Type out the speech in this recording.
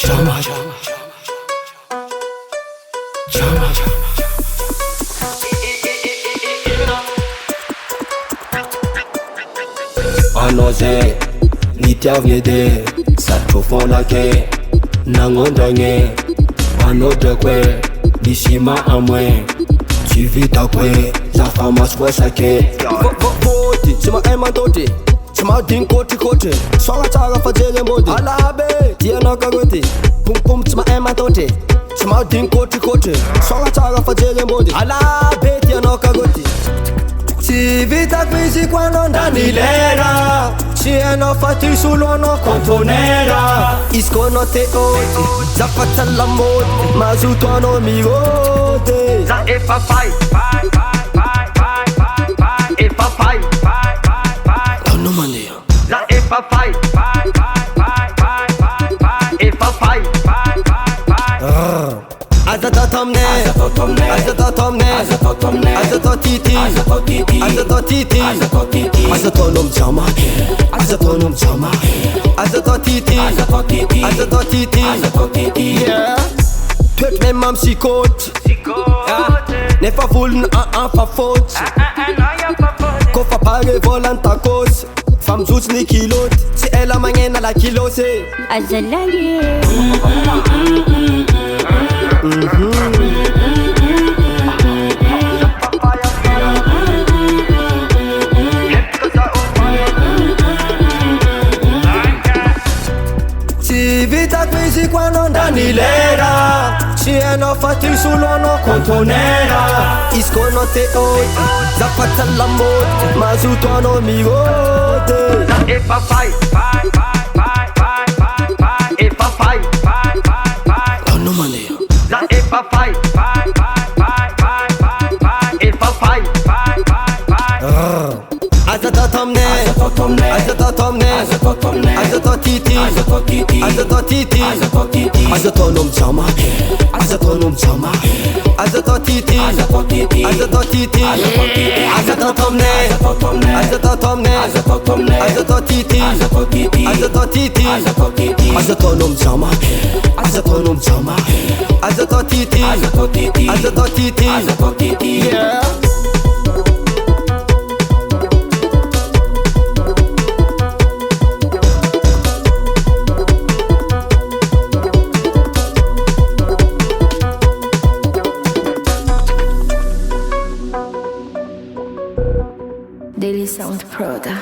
Chama, chama, anoze nitiavyede satofondake nangondanye anodekwe nishima amwe chivitakwe zafamaswesake voti chima emantoti chima dinkoti swanga tsara fajele mbodi alabe tianakagoti pum pum chima emantoti chima dinkoti swanga tsara fajele mbodi alabe tianakagoti Civita quisi quando ndanilera Cieno fatti sull'uono contonera Iscono te oti Zapata la mote Ma su tuono mi gote Za e papai E papai Don't know maneo Za e papai E papai Azatotomne Azatotiti Azatonom chama Azatonom chama Azatotiti Yeah Put me mam psychote Ne fa voelen aan fa fout Kofa pare volanta kos Fam zoets ni kilot Si ela mangen la kilo se Azalaye Civita quisi quando ndanilera Cieno fatti sull'uono contonera Iscono te oti Zapata la mote Ma su tuono mi gote Za e papai E papai Don't know maneo Za e papai E papai Azatotomne Azatotiti Azatonom chama Azatotiti Azatotomne Azatotiti Azatonom chama Azatotiti Yeah Daily Sound Proda.